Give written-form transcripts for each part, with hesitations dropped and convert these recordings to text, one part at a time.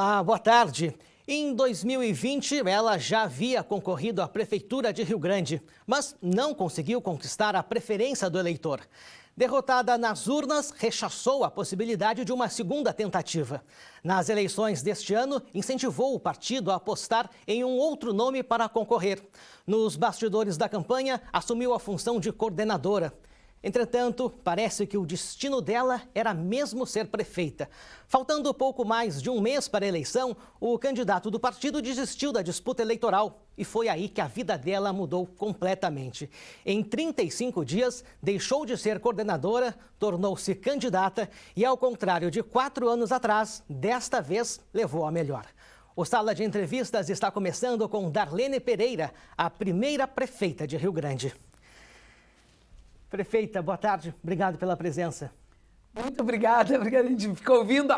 Olá, boa tarde. Em 2020, ela já havia concorrido à Prefeitura de Rio Grande, mas não conseguiu conquistar a preferência do eleitor. Derrotada nas urnas, rechaçou a possibilidade de uma segunda tentativa. Nas eleições deste ano, incentivou o partido a apostar em um outro nome para concorrer. Nos bastidores da campanha, assumiu a função de coordenadora. Entretanto, parece que o destino dela era mesmo ser prefeita. Faltando pouco mais de um mês para a eleição, o candidato do partido desistiu da disputa eleitoral. E foi aí que a vida dela mudou completamente. Em 35 dias, deixou de ser coordenadora, tornou-se candidata e, ao contrário de 4 anos atrás, desta vez levou a melhor. O Sala de Entrevistas está começando com Darlene Pereira, a primeira prefeita de Rio Grande. Prefeita, boa tarde. Obrigado pela presença. Muito obrigada. A gente ficou ouvindo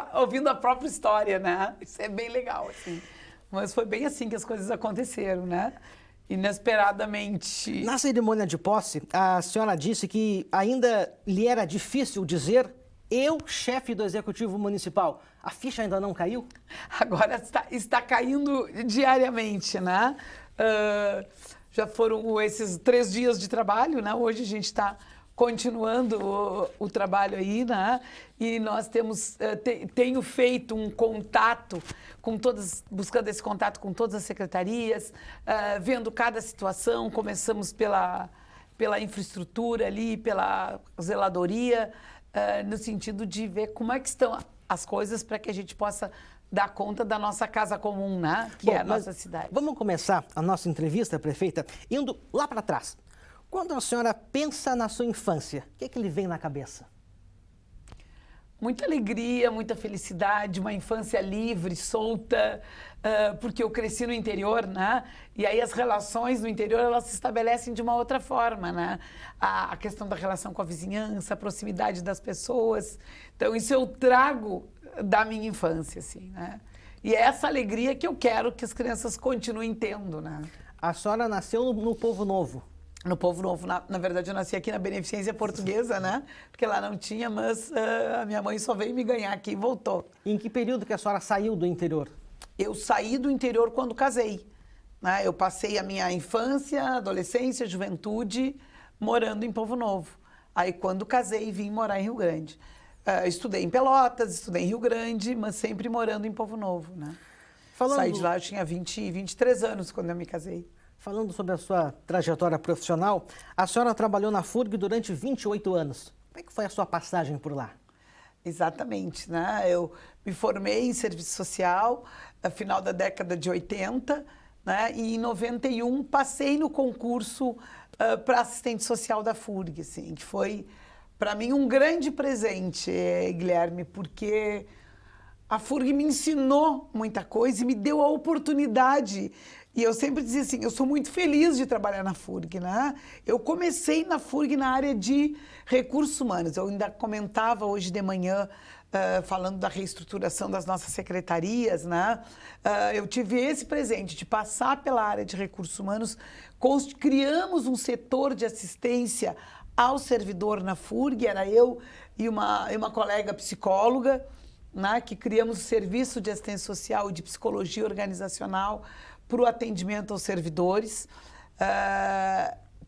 a própria história, né? Isso é bem legal, assim. Mas foi bem assim que as coisas aconteceram, né? Inesperadamente. Na cerimônia de posse, a senhora disse que ainda lhe era difícil dizer eu, chefe do Executivo Municipal. A ficha ainda não caiu? Agora está caindo diariamente, né? Já foram esses 3 dias de trabalho, né? Hoje a gente está continuando o trabalho aí, né? E nós tenho feito um contato com todas, buscando esse contato com todas as secretarias, vendo cada situação. Começamos pela infraestrutura ali, pela zeladoria, no sentido de ver como é que estão as coisas para que a gente possa dar conta da nossa casa comum, né? Que é a nossa cidade. Vamos começar a nossa entrevista, prefeita, indo lá para trás. Quando a senhora pensa na sua infância, o que lhe vem na cabeça? Muita alegria, muita felicidade, uma infância livre, solta, porque eu cresci no interior, né? E aí as relações no interior, elas se estabelecem de uma outra forma, né? A questão da relação com a vizinhança, a proximidade das pessoas. Então, isso eu trago da minha infância, assim, né? E é essa alegria que eu quero que as crianças continuem tendo, né? A senhora nasceu no Povo Novo. No Povo Novo. Na verdade, eu nasci aqui na Beneficência Portuguesa, né? Porque lá não tinha, mas a minha mãe só veio me ganhar aqui e voltou. Em que período que a senhora saiu do interior? Eu saí do interior quando casei, né? Eu passei a minha infância, adolescência, juventude morando em Povo Novo. Aí, quando casei, vim morar em Rio Grande. Estudei em Pelotas, estudei em Rio Grande, mas sempre morando em Povo Novo, né? Saí de lá, eu tinha 23 anos quando eu me casei. Falando sobre a sua trajetória profissional, a senhora trabalhou na FURG durante 28 anos. Como é que foi a sua passagem por lá? Exatamente, né? Eu me formei em serviço social no final da década de 80, né? E em 91 passei no concurso para assistente social da FURG, assim, que foi para mim um grande presente, Guilherme, porque a FURG me ensinou muita coisa e me deu a oportunidade. E eu sempre dizia assim, eu sou muito feliz de trabalhar na FURG, né? Eu comecei na FURG na área de recursos humanos. Eu ainda comentava hoje de manhã, falando da reestruturação das nossas secretarias, né? Eu tive esse presente de passar pela área de recursos humanos, criamos um setor de assistência ao servidor na FURG, era eu e uma colega psicóloga, né, que criamos o serviço de assistência social e de psicologia organizacional para o atendimento aos servidores,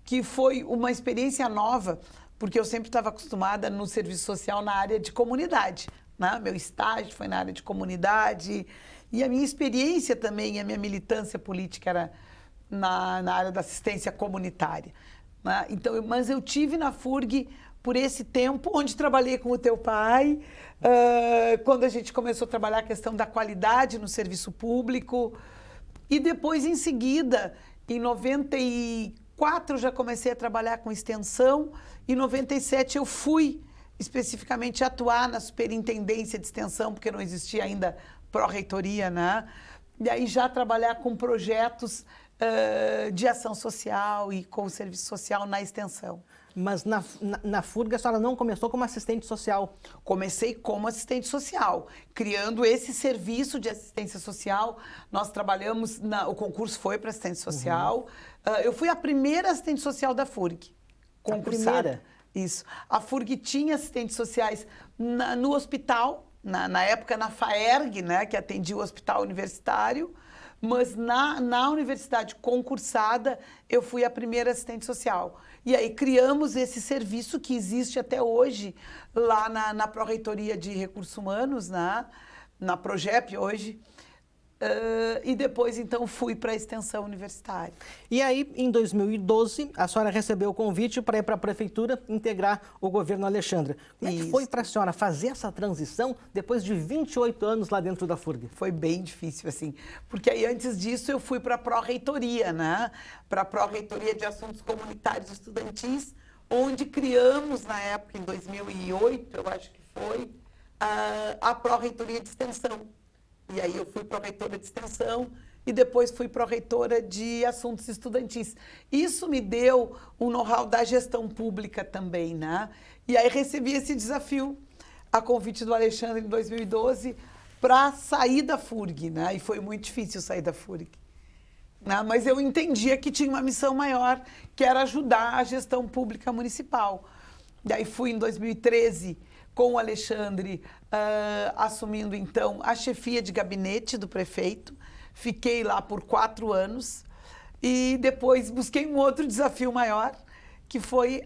que foi uma experiência nova, porque eu sempre estava acostumada no serviço social na área de comunidade, né? Meu estágio foi na área de comunidade e a minha experiência também, a minha militância política era na área da assistência comunitária, né? Então, mas eu tive na FURG por esse tempo, onde trabalhei com o teu pai, quando a gente começou a trabalhar a questão da qualidade no serviço público. E depois, em seguida, em 94, já comecei a trabalhar com extensão. Em 97, eu fui especificamente atuar na superintendência de extensão, porque não existia ainda pró-reitoria, né? E aí já trabalhar com projetos de ação social e com o serviço social na extensão. Mas na FURG a senhora não começou como assistente social? Comecei como assistente social, criando esse serviço de assistência social. Nós trabalhamos, o concurso foi para assistente social. Eu fui a primeira assistente social da FURG, concursada. A primeira? Isso. A FURG tinha assistentes sociais no hospital, na época na FAERG, né, que atendia o hospital universitário, mas na universidade concursada eu fui a primeira assistente social. E aí criamos esse serviço que existe até hoje lá na Pró-Reitoria de Recursos Humanos, na Progep hoje. E depois, então, fui para a extensão universitária. E aí, em 2012, a senhora recebeu o convite para ir para a prefeitura integrar o governo Alexandre. Como é que foi para a senhora fazer essa transição depois de 28 anos lá dentro da FURG? Foi bem difícil, assim, porque aí antes disso eu fui para a Pró-Reitoria, né? Para a Pró-Reitoria de Assuntos Comunitários e Estudantis, onde criamos, na época, em 2008, eu acho que foi, a Pró-Reitoria de Extensão. E aí eu fui pró-reitora de extensão e depois fui pró-reitora de assuntos estudantis. Isso me deu um know-how da gestão pública também, né? E aí recebi esse desafio, a convite do Alexandre em 2012, para sair da FURG, né? E foi muito difícil sair da FURG. Né? Mas eu entendia que tinha uma missão maior, que era ajudar a gestão pública municipal. Daí fui em 2013 com o Alexandre, assumindo, então, a chefia de gabinete do prefeito. Fiquei lá por 4 anos e depois busquei um outro desafio maior, que foi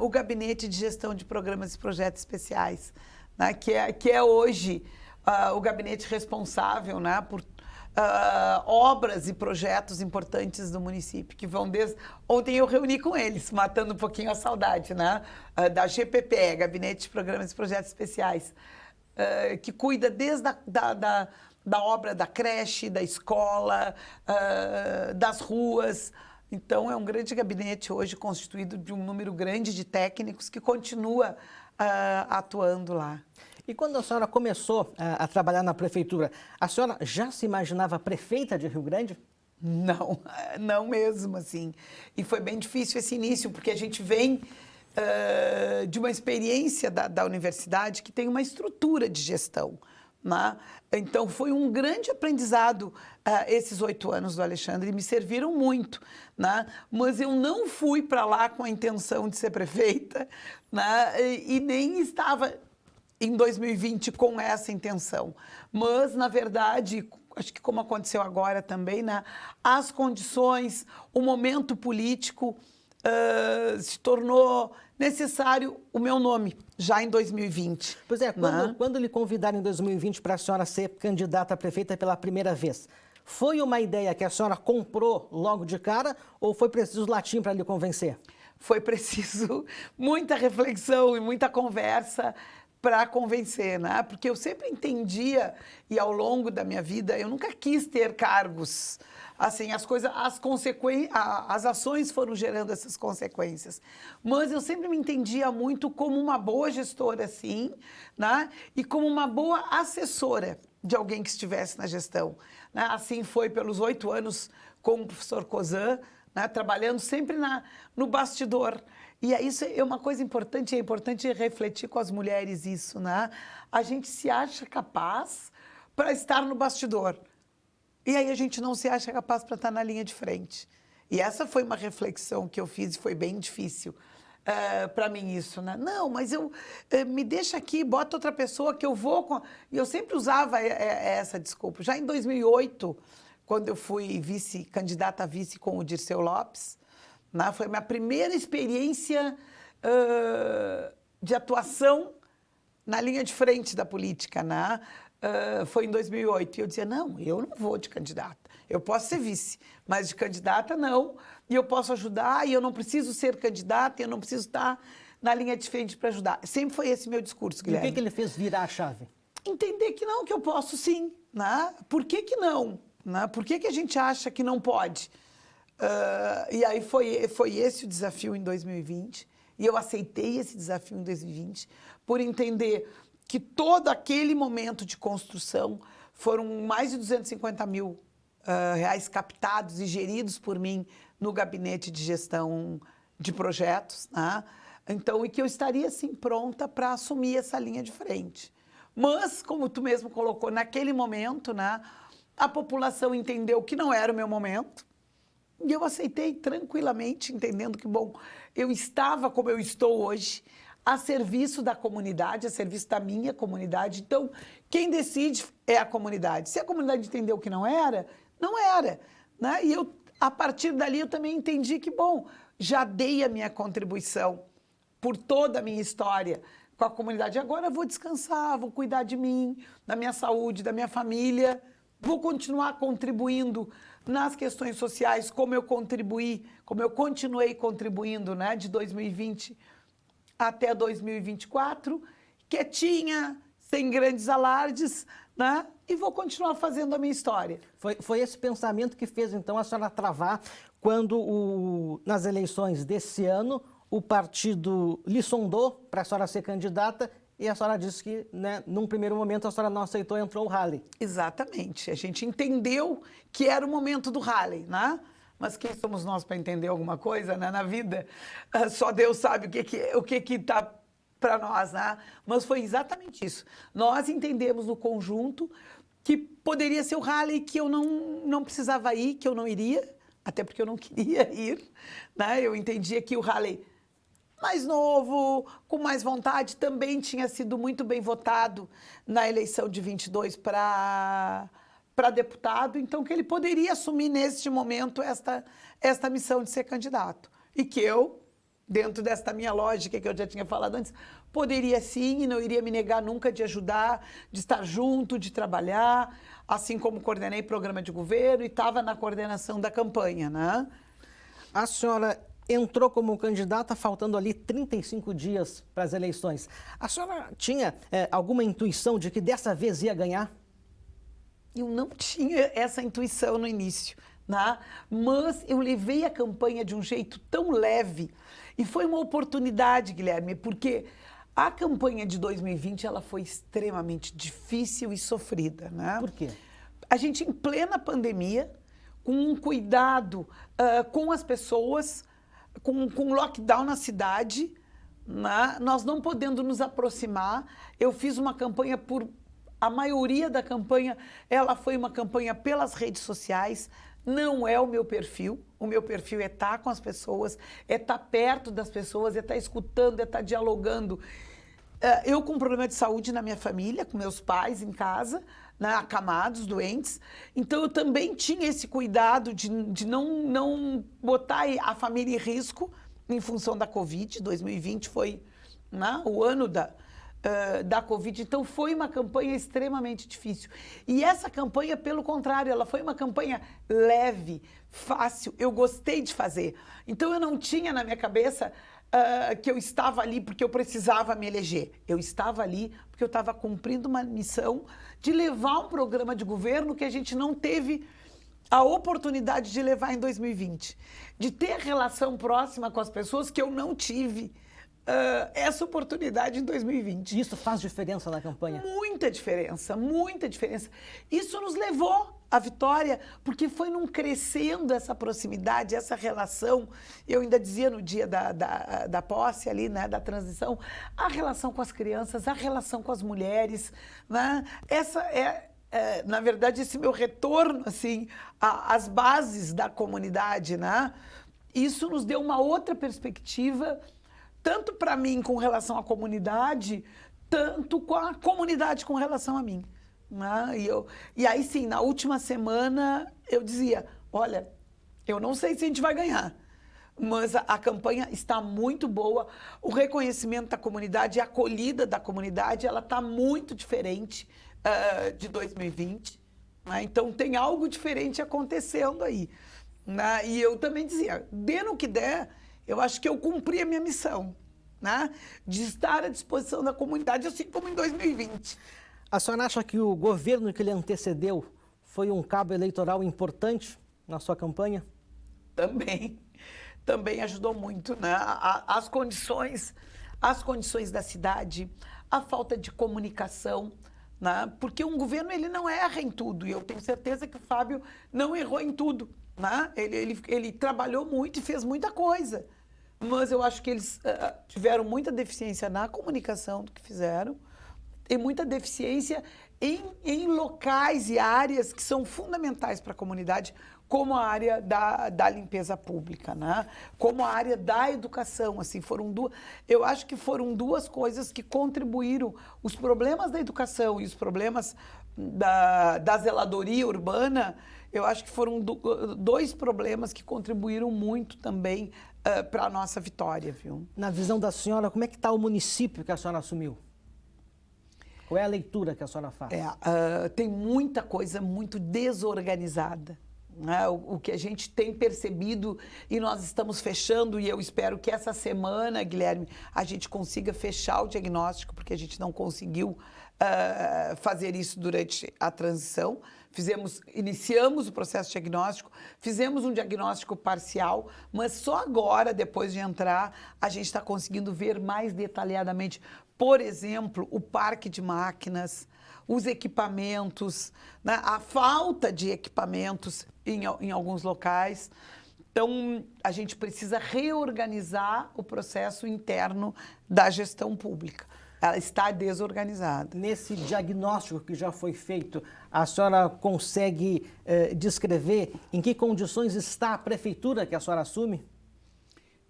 o Gabinete de Gestão de Programas e Projetos Especiais, né? que é hoje o gabinete responsável, né, por obras e projetos importantes do município, que vão desde... Ontem eu reuni com eles, matando um pouquinho a saudade, né? Da GPPE, Gabinete de Programas e Projetos Especiais, que cuida desde da obra da creche, da escola, das ruas. Então, é um grande gabinete hoje constituído de um número grande de técnicos que continua atuando lá. E quando a senhora começou a trabalhar na prefeitura, a senhora já se imaginava prefeita de Rio Grande? Não, não mesmo, assim. E foi bem difícil esse início, porque a gente vem de uma experiência da universidade que tem uma estrutura de gestão, né? Então, foi um grande aprendizado esses 8 anos do Alexandre, e me serviram muito, né? Mas eu não fui para lá com a intenção de ser prefeita, né? E nem estava em 2020 com essa intenção. Mas, na verdade, acho que como aconteceu agora também, né, as condições, o momento político se tornou necessário o meu nome, já em 2020. Pois é, quando lhe convidaram em 2020 para a senhora ser candidata a prefeita pela primeira vez, foi uma ideia que a senhora comprou logo de cara ou foi preciso latim para lhe convencer? Foi preciso muita reflexão e muita conversa para convencer, né? Porque eu sempre entendia, e ao longo da minha vida, eu nunca quis ter cargos. Assim, as ações foram gerando essas consequências. Mas eu sempre me entendia muito como uma boa gestora, sim, né? E como uma boa assessora de alguém que estivesse na gestão, né? Assim foi pelos 8 anos com o professor Cozan, né? Trabalhando sempre no bastidor. E isso é uma coisa importante, é importante refletir com as mulheres isso, né? A gente se acha capaz para estar no bastidor. E aí a gente não se acha capaz para estar na linha de frente. E essa foi uma reflexão que eu fiz e foi bem difícil para mim isso, né? Não, mas me deixa aqui, bota outra pessoa que eu vou... E eu sempre usava essa desculpa. Já em 2008, quando eu fui candidata a vice com o Dirceu Lopes, né? Foi a minha primeira experiência de atuação na linha de frente da política, né? Foi em 2008. E eu dizia, não, eu não vou de candidata. Eu posso ser vice, mas de candidata não. E eu posso ajudar, e eu não preciso ser candidata, e eu não preciso estar na linha de frente para ajudar. Sempre foi esse meu discurso, Guilherme. E o que ele fez virar a chave? Entender que não, que eu posso sim. Né? Por que não? Né? Por que a gente acha que não pode? E aí foi esse o desafio em 2020, e eu aceitei esse desafio em 2020, por entender que todo aquele momento de construção foram mais de 250 mil reais captados e geridos por mim no gabinete de gestão de projetos, né? Então, e que eu estaria, sim, pronta para assumir essa linha de frente. Mas, como tu mesmo colocou, naquele momento, né, a população entendeu que não era o meu momento, e eu aceitei tranquilamente, entendendo que, bom, eu estava como eu estou hoje, a serviço da comunidade, a serviço da minha comunidade. Então, quem decide é a comunidade. Se a comunidade entendeu que não era, não era, né? E eu, a partir dali, eu também entendi que, bom, já dei a minha contribuição por toda a minha história com a comunidade. Agora eu vou descansar, vou cuidar de mim, da minha saúde, da minha família. Vou continuar contribuindo nas questões sociais, como eu continuei contribuindo, né, de 2020 até 2024, quietinha, sem grandes alardes, né, e vou continuar fazendo a minha história. Foi esse pensamento que fez, então, a senhora travar quando, nas eleições desse ano, o partido lhe sondou para a senhora ser candidata e a senhora disse que, né, num primeiro momento, a senhora não aceitou e entrou o Rally. Exatamente. A gente entendeu que era o momento do Rally, né? Mas quem somos nós para entender alguma coisa, né, na vida? Só Deus sabe o que está para nós, né? Mas foi exatamente isso. Nós entendemos no conjunto que poderia ser o Rally, que eu não precisava ir, que eu não iria, até porque eu não queria ir, né? Eu entendia que o Rally mais novo, com mais vontade, também tinha sido muito bem votado na eleição de 22 para deputado, então que ele poderia assumir neste momento esta missão de ser candidato. E que eu, dentro desta minha lógica que eu já tinha falado antes, poderia sim e não iria me negar nunca de ajudar, de estar junto, de trabalhar, assim como coordenei programa de governo e estava na coordenação da campanha, né? A senhora entrou como candidata faltando ali 35 dias para as eleições. A senhora tinha alguma intuição de que dessa vez ia ganhar? Eu não tinha essa intuição no início, né? Mas eu levei a campanha de um jeito tão leve e foi uma oportunidade, Guilherme, porque a campanha de 2020 ela foi extremamente difícil e sofrida, né? Por quê? A gente, em plena pandemia, com um cuidado com as pessoas, com lockdown na cidade, né? Nós não podendo nos aproximar. Eu fiz uma campanha a maioria da campanha, ela foi uma campanha pelas redes sociais, não é o meu perfil é estar com as pessoas, é estar perto das pessoas, é estar escutando, é estar dialogando. Eu com problema de saúde na minha família, com meus pais em casa, né, acamados, doentes, então eu também tinha esse cuidado de não botar a família em risco em função da Covid. 2020 foi, né, o ano da Covid, então foi uma campanha extremamente difícil. E essa campanha, pelo contrário, ela foi uma campanha leve, fácil, eu gostei de fazer. Então eu não tinha na minha cabeça que eu estava ali porque eu precisava me eleger. Eu estava ali porque eu estava cumprindo uma missão de levar um programa de governo que a gente não teve a oportunidade de levar em 2020. De ter relação próxima com as pessoas que eu não tive essa oportunidade em 2020. Isso faz diferença na campanha? Muita diferença, muita diferença. Isso nos levou à vitória, porque foi num crescendo essa proximidade, essa relação. Eu ainda dizia no dia da posse ali, né, da transição, a relação com as crianças, a relação com as mulheres, né? Essa na verdade, esse meu retorno, assim, às bases da comunidade, né? Isso nos deu uma outra perspectiva, tanto para mim com relação à comunidade, tanto com a comunidade com relação a mim. Né? E aí sim, na última semana eu dizia, olha, eu não sei se a gente vai ganhar, mas a campanha está muito boa, o reconhecimento da comunidade, a acolhida da comunidade, ela está muito diferente de 2020. Né? Então tem algo diferente acontecendo aí. Né? E eu também dizia, dê no que der, eu acho que eu cumpri a minha missão, né? De estar à disposição da comunidade, assim como em 2020. A senhora acha que o governo que lhe antecedeu foi um cabo eleitoral importante na sua campanha? Também ajudou muito, né? As condições da cidade, a falta de comunicação, né? Porque um governo ele não erra em tudo, e eu tenho certeza que o Fábio não errou em tudo. Né? Ele trabalhou muito e fez muita coisa, mas eu acho que eles tiveram muita deficiência na comunicação do que fizeram e muita deficiência em locais e áreas que são fundamentais para a comunidade, como a área da limpeza pública, né? Como a área da educação, assim, eu acho que foram duas coisas que contribuíram. Os problemas da educação e os problemas da zeladoria urbana, eu acho que foram dois problemas que contribuíram muito também para a nossa vitória, viu? Na visão da senhora, como é que está o município que a senhora assumiu? Qual é a leitura que a senhora faz? Tem muita coisa muito desorganizada, né? O que a gente tem percebido, e nós estamos fechando, e eu espero que essa semana, Guilherme, a gente consiga fechar o diagnóstico, porque a gente não conseguiu fazer isso durante a transição. Iniciamos o processo diagnóstico, fizemos um diagnóstico parcial, mas só agora, depois de entrar, a gente está conseguindo ver mais detalhadamente, por exemplo, o parque de máquinas, os equipamentos, né? A falta de equipamentos em alguns locais. Então, a gente precisa reorganizar o processo interno da gestão pública. Ela está desorganizada. Nesse diagnóstico que já foi feito, a senhora consegue descrever em que condições está a prefeitura que a senhora assume?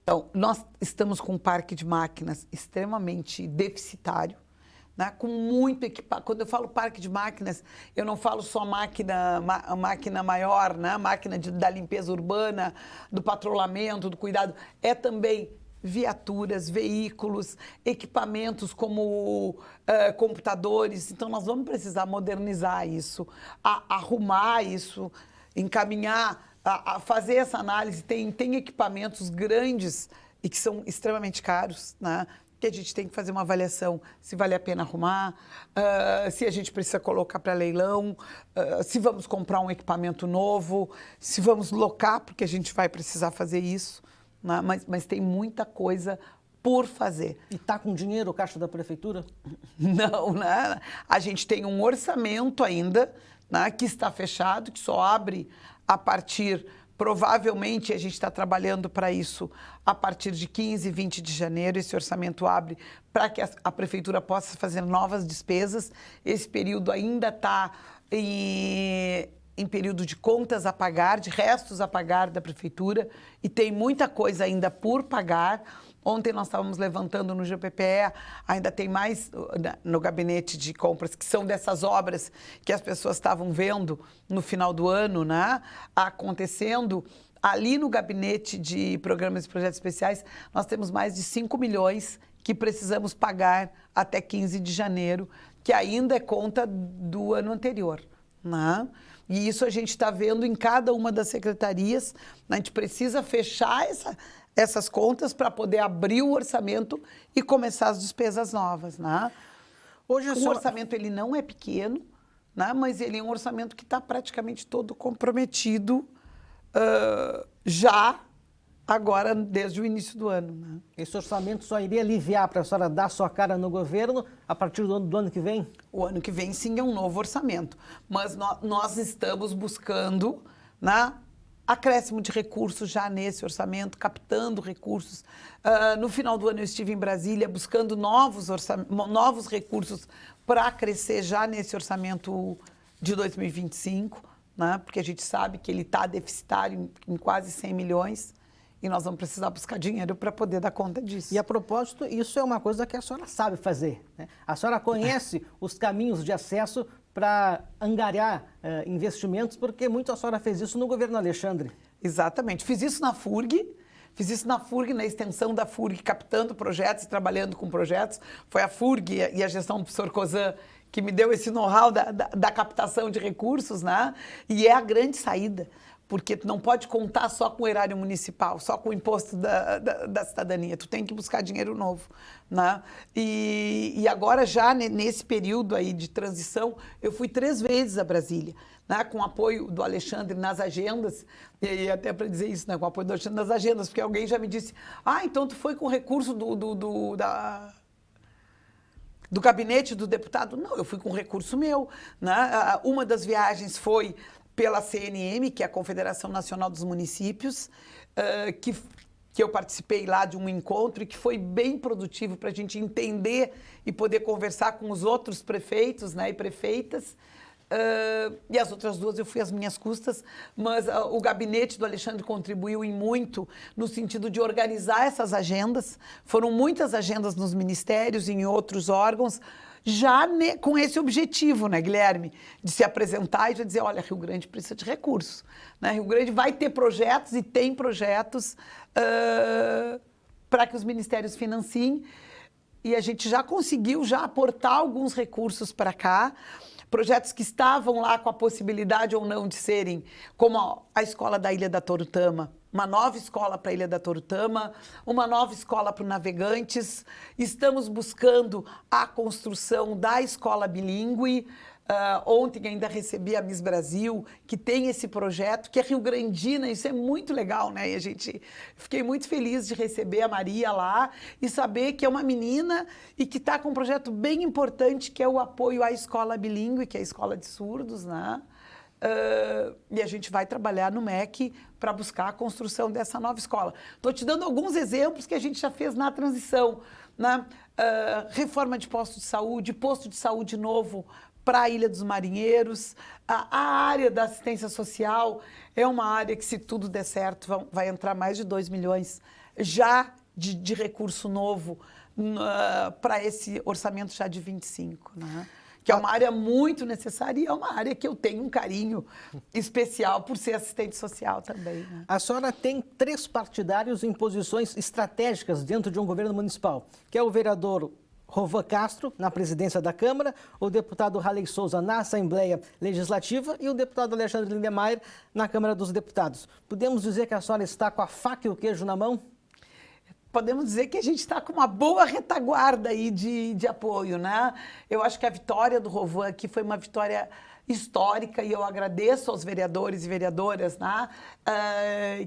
Então, nós estamos com um parque de máquinas extremamente deficitário, né? Com muito equipamento. Quando eu falo parque de máquinas, eu não falo só máquina maior, né? Máquina da limpeza urbana, do patrulhamento, do cuidado. É também viaturas, veículos, equipamentos como computadores. Então, nós vamos precisar modernizar isso, arrumar isso, encaminhar, a fazer essa análise. Tem equipamentos grandes e que são extremamente caros, né? Que a gente tem que fazer uma avaliação se vale a pena arrumar, se a gente precisa colocar para leilão, se vamos comprar um equipamento novo, se vamos locar, porque a gente vai precisar fazer isso. Né? Mas tem muita coisa por fazer. E está com dinheiro o caixa da prefeitura? Não, né? A gente tem um orçamento ainda, né, que está fechado, que só abre a partir, provavelmente a gente está trabalhando para isso, a partir de 15, 20 de janeiro, esse orçamento abre para que a prefeitura possa fazer novas despesas. Esse período ainda está em período de contas a pagar, de restos a pagar da prefeitura, e tem muita coisa ainda por pagar. Ontem nós estávamos levantando no GPPE, ainda tem mais no gabinete de compras, que são dessas obras que as pessoas estavam vendo no final do ano, né, acontecendo. Ali no gabinete de programas e projetos especiais, nós temos mais de 5 milhões que precisamos pagar até 15 de janeiro, que ainda é conta do ano anterior, né? E isso a gente está vendo em cada uma das secretarias. A gente precisa fechar essas contas para poder abrir o orçamento e começar as despesas novas, né? Hoje o orçamento ele não é pequeno, né? Mas ele é um orçamento que está praticamente todo comprometido já agora, desde o início do ano, né? Esse orçamento só iria aliviar para a senhora dar sua cara no governo a partir do ano que vem? O ano que vem, sim, é um novo orçamento. Mas nós estamos buscando, né, acréscimo de recursos já nesse orçamento, captando recursos. No final do ano eu estive em Brasília buscando novos recursos para crescer já nesse orçamento de 2025, né, porque a gente sabe que ele está deficitário em quase 100 milhões. E nós vamos precisar buscar dinheiro para poder dar conta disso. E a propósito, isso é uma coisa que a senhora sabe fazer, né? A senhora conhece os caminhos de acesso para angariar investimentos, porque muito a senhora fez isso no governo Alexandre. Exatamente. Fiz isso na FURG, na extensão da FURG, captando projetos e trabalhando com projetos. Foi a FURG e a gestão do professor Cozan que me deu esse know-how da captação de recursos, né? E é a grande saída. Porque tu não pode contar só com o erário municipal, só com o imposto da cidadania. Tu tem que buscar dinheiro novo, né? E agora, já nesse período aí de transição, eu fui 3 vezes a Brasília, né? Com apoio do Alexandre nas agendas, e até para dizer isso, né? Com apoio do Alexandre nas agendas, porque alguém já me disse, então tu foi com recurso do gabinete do deputado? Não, eu fui com recurso meu, né? Uma das viagens foi pela CNM, que é a Confederação Nacional dos Municípios, que eu participei lá de um encontro e que foi bem produtivo para a gente entender e poder conversar com os outros prefeitos, né, e prefeitas. E as outras duas eu fui às minhas custas, mas o gabinete do Alexandre contribuiu em muito no sentido de organizar essas agendas. Foram muitas agendas nos ministérios e em outros órgãos, já com esse objetivo, né, Guilherme? De se apresentar e de dizer, olha, Rio Grande precisa de recursos. Né? Rio Grande vai ter projetos e tem projetos para que os ministérios financiem. E a gente já conseguiu aportar alguns recursos para cá. Projetos que estavam lá com a possibilidade ou não de serem, como a escola da Ilha da Torutama, uma nova escola para a Ilha da Torutama, uma nova escola para o Navegantes. Estamos buscando a construção da escola bilíngue. Ontem ainda recebi a Miss Brasil, que tem esse projeto, que é rio-grandina, isso é muito legal, né? E fiquei muito feliz de receber a Maria lá e saber que é uma menina e que está com um projeto bem importante, que é o apoio à escola bilíngue, que é a escola de surdos, né? E a gente vai trabalhar no MEC para buscar a construção dessa nova escola. Estou te dando alguns exemplos que a gente já fez na transição, né? Reforma de posto de saúde novo para a Ilha dos Marinheiros. A área da assistência social é uma área que, se tudo der certo, vai entrar mais de 2 milhões já de recurso novo para esse orçamento já de 25, né? Que é uma área muito necessária e é uma área que eu tenho um carinho especial por ser assistente social também. Né? A senhora tem 3 partidários em posições estratégicas dentro de um governo municipal, que é o vereador Rovan Castro, na presidência da Câmara, o deputado Raley Souza na Assembleia Legislativa e o deputado Alexandre Lindemeyer na Câmara dos Deputados. Podemos dizer que a senhora está com a faca e o queijo na mão? Podemos dizer que a gente está com uma boa retaguarda aí de apoio, né? Eu acho que a vitória do Rovan aqui foi uma vitória histórica e eu agradeço aos vereadores e vereadoras, né,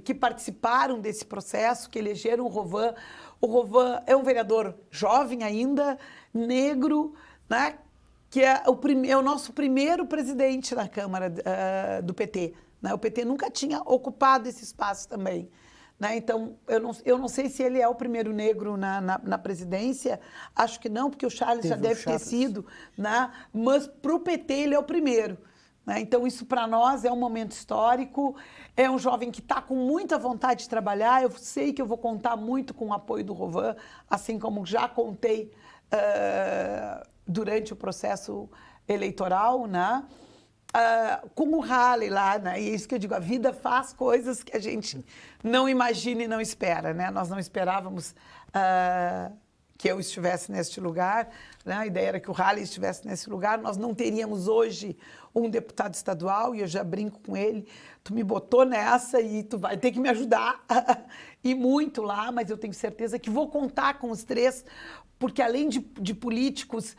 que participaram desse processo, que elegeram o Rovan. O Rovan é um vereador jovem ainda, negro, né, que é o nosso primeiro presidente na Câmara do PT. Né? O PT nunca tinha ocupado esse espaço também. Né? Então, eu não sei se ele é o primeiro negro na presidência, acho que não, porque o Charles já deve ter sido, né? Mas para o PT ele é o primeiro. Né? Então, isso para nós é um momento histórico, é um jovem que está com muita vontade de trabalhar, eu sei que eu vou contar muito com o apoio do Rovan, assim como já contei durante o processo eleitoral, né? Com o Raley lá, né? E é isso que eu digo, a vida faz coisas que a gente não imagina e não espera, né? Nós não esperávamos que eu estivesse neste lugar, né? A ideia era que o Raley estivesse nesse lugar, nós não teríamos hoje um deputado estadual, e eu já brinco com ele, tu me botou nessa e tu vai ter que me ajudar, e muito lá, mas eu tenho certeza que vou contar com os 3, porque além de políticos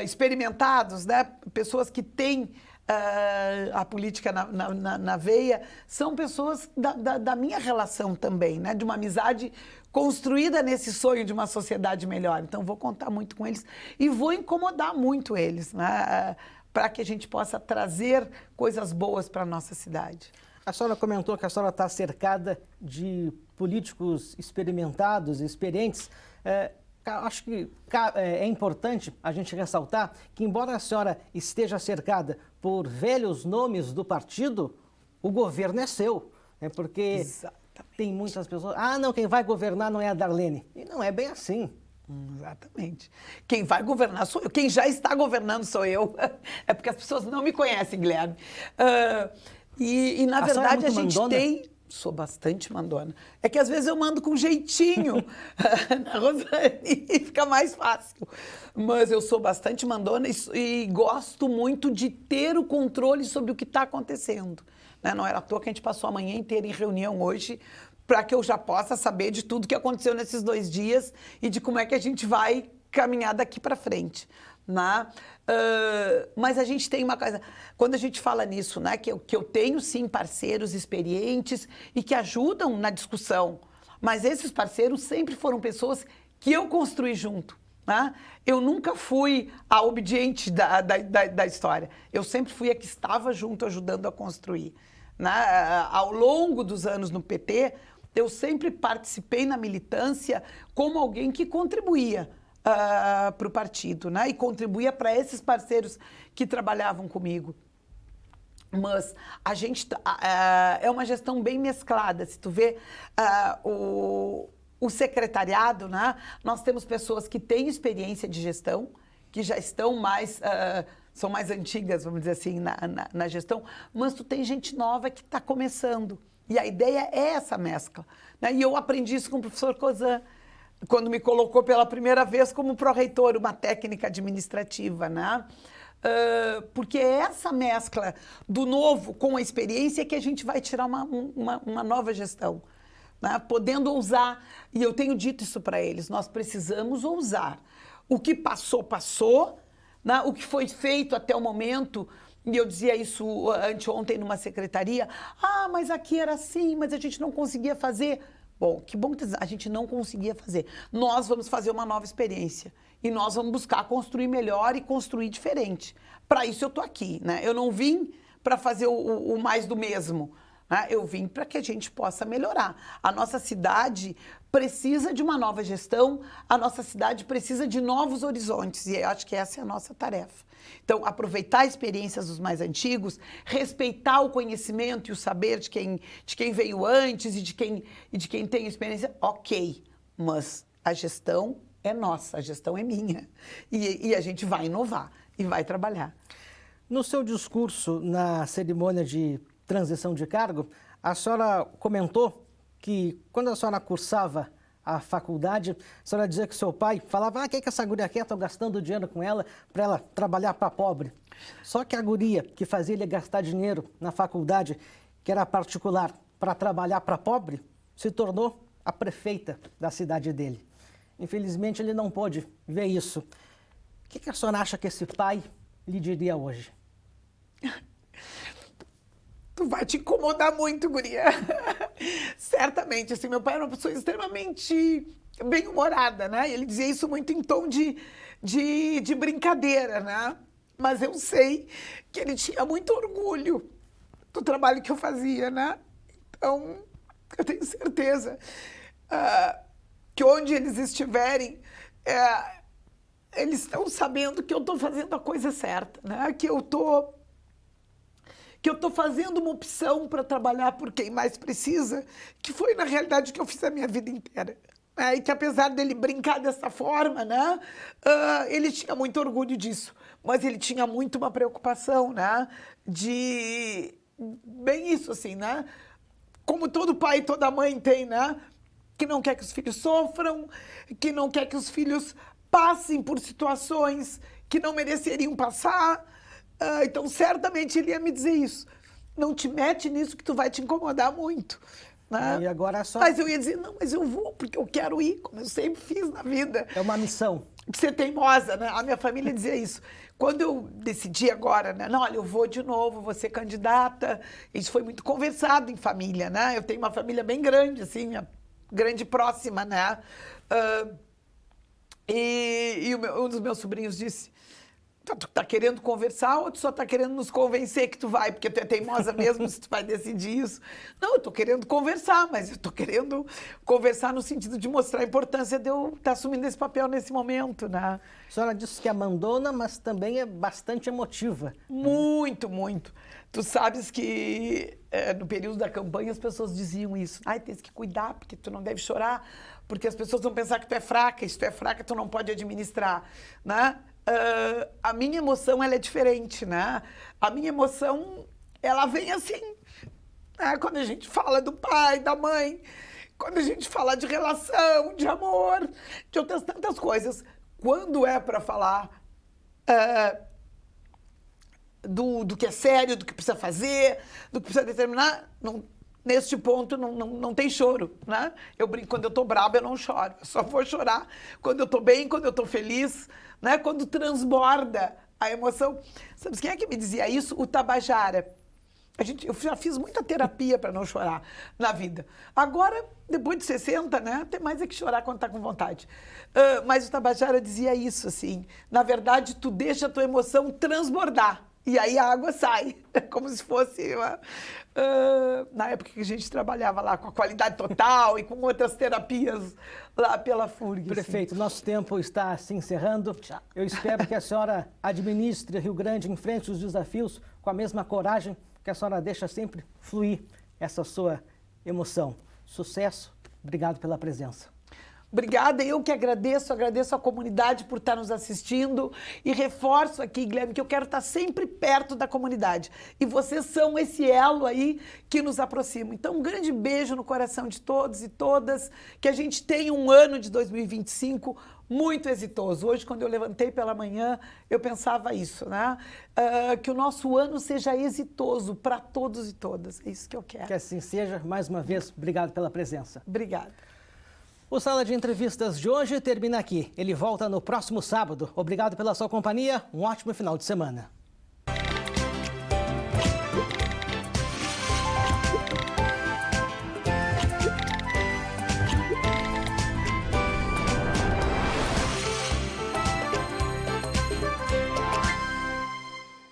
experimentados, né? Pessoas que têm a política na veia, são pessoas da minha relação também, né? De uma amizade construída nesse sonho de uma sociedade melhor. Então, vou contar muito com eles e vou incomodar muito eles, né? Para que a gente possa trazer coisas boas para a nossa cidade. A senhora comentou que a senhora está cercada de políticos experimentados e experientes. Acho que é importante a gente ressaltar que, embora a senhora esteja cercada por velhos nomes do partido, o governo é seu. Porque exatamente. Tem muitas pessoas... não, quem vai governar não é a Darlene. E não é bem assim. Exatamente. Quem vai governar sou eu. Quem já está governando sou eu. É porque as pessoas não me conhecem, Guilherme. E na verdade, a gente mandona? Sou bastante mandona. É que às vezes eu mando com jeitinho na Rosane e fica mais fácil. Mas eu sou bastante mandona e gosto muito de ter o controle sobre o que está acontecendo. Né? Não era à toa que a gente passou a manhã inteira em reunião hoje para que eu já possa saber de tudo que aconteceu nesses 2 dias e de como é que a gente vai caminhar daqui para frente. Né? Mas a gente tem uma coisa, quando a gente fala nisso, né, que eu tenho sim parceiros experientes e que ajudam na discussão, mas esses parceiros sempre foram pessoas que eu construí junto. Né? Eu nunca fui a obediente da história, eu sempre fui a que estava junto ajudando a construir. Né? Ao longo dos anos no PT, eu sempre participei na militância como alguém que contribuía para o partido, né? E contribuía para esses parceiros que trabalhavam comigo. Mas a gente é uma gestão bem mesclada. Se tu vê o secretariado, né? Nós temos pessoas que têm experiência de gestão, que já estão mais... são mais antigas, vamos dizer assim, na gestão, mas tu tem gente nova que está começando. E a ideia é essa mescla, né? E eu aprendi isso com o professor Cozan, quando me colocou pela primeira vez como pró-reitor, uma técnica administrativa, né? Porque é essa mescla do novo com a experiência que a gente vai tirar uma nova gestão, né? Podendo ousar, e eu tenho dito isso para eles, nós precisamos ousar. O que passou, passou, né? O que foi feito até o momento, e eu dizia isso anteontem numa secretaria, mas aqui era assim, mas a gente não conseguia fazer. Bom, que bom que a gente não conseguia fazer. Nós vamos fazer uma nova experiência e nós vamos buscar construir melhor e construir diferente. Para isso eu estou aqui, né? Eu não vim para fazer o mais do mesmo, né? Eu vim para que a gente possa melhorar. A nossa cidade precisa de uma nova gestão, a nossa cidade precisa de novos horizontes e eu acho que essa é a nossa tarefa. Então, aproveitar experiências dos mais antigos, respeitar o conhecimento e o saber de quem veio antes e de quem tem experiência, ok, mas a gestão é nossa, a gestão é minha e a gente vai inovar e vai trabalhar. No seu discurso na cerimônia de transição de cargo, a senhora comentou que quando a senhora cursava a faculdade, a senhora dizia que seu pai falava que essa guria aqui, estão gastando dinheiro com ela para ela trabalhar para pobre. Só que a guria que fazia ele gastar dinheiro na faculdade, que era particular, para trabalhar para pobre, se tornou a prefeita da cidade dele. Infelizmente, ele não pôde ver isso. O que a senhora acha que esse pai lhe diria hoje? Tu vai te incomodar muito, guria. Certamente, assim, meu pai era uma pessoa extremamente bem-humorada, né? Ele dizia isso muito em tom de brincadeira, né? Mas eu sei que ele tinha muito orgulho do trabalho que eu fazia, né? Então, eu tenho certeza que onde eles estiverem, eles estão sabendo que eu estou fazendo a coisa certa, né? Que eu estou fazendo uma opção para trabalhar por quem mais precisa, que foi, na realidade, o que eu fiz a minha vida inteira. E que, apesar dele brincar dessa forma, né, ele tinha muito orgulho disso, mas ele tinha muito uma preocupação, né, bem isso, assim, né, como todo pai e toda mãe tem, né, que não quer que os filhos sofram, que não quer que os filhos passem por situações que não mereceriam passar. Então, certamente, ele ia me dizer isso. Não te mete nisso que tu vai te incomodar muito. Né? E agora é só... Mas eu ia dizer, não, mas eu vou, porque eu quero ir, como eu sempre fiz na vida. É uma missão. Ser teimosa, né? A minha família dizia isso. Quando eu decidi agora, né? Não, olha, eu vou de novo, vou ser candidata. Isso foi muito conversado em família, né? Eu tenho uma família bem grande, assim, grande e próxima, né? Um dos meus sobrinhos disse, tu tá querendo conversar ou tu só tá querendo nos convencer que tu vai, porque tu é teimosa mesmo se tu vai decidir isso? Não, eu tô querendo conversar, mas eu tô querendo conversar no sentido de mostrar a importância de eu estar assumindo esse papel nesse momento, né? A senhora disse que é mandona, mas também é bastante emotiva. Muito, muito. Tu sabes que no período da campanha as pessoas diziam isso. Tens que cuidar, porque tu não deve chorar, porque as pessoas vão pensar que tu é fraca, e se tu é fraca tu não pode administrar, né? A minha emoção, ela é diferente, né? A minha emoção, ela vem assim, né? Quando a gente fala do pai, da mãe, quando a gente fala de relação, de amor, de outras tantas coisas. Quando é para falar do que é sério, do que precisa fazer, do que precisa determinar, neste ponto não tem choro, né? Eu brinco, quando eu tô braba eu não choro, eu só vou chorar quando eu tô bem, quando eu tô feliz, né? Quando transborda a emoção. Sabe quem é que me dizia isso? O Tabajara. Eu já fiz muita terapia para não chorar na vida. Agora, depois de 60, né? Tem mais é que chorar quando tá com vontade. Mas o Tabajara dizia isso, assim, na verdade, tu deixa a tua emoção transbordar. E aí a água sai, como se fosse na época que a gente trabalhava lá com a qualidade total e com outras terapias lá pela FURG. Prefeito, assim. Nosso tempo está se encerrando. Eu espero que a senhora administre Rio Grande, enfrente os desafios com a mesma coragem que a senhora deixa sempre fluir essa sua emoção. Sucesso, obrigado pela presença. Obrigada, eu que agradeço a comunidade por estar nos assistindo e reforço aqui, Guilherme, que eu quero estar sempre perto da comunidade. E vocês são esse elo aí que nos aproxima. Então, um grande beijo no coração de todos e todas, que a gente tenha um ano de 2025 muito exitoso. Hoje, quando eu levantei pela manhã, eu pensava isso, né? Que o nosso ano seja exitoso para todos e todas. É isso que eu quero. Que assim seja. Mais uma vez, obrigado pela presença. Obrigada. O Sala de Entrevistas de hoje termina aqui. Ele volta no próximo sábado. Obrigado pela sua companhia. Um ótimo final de semana.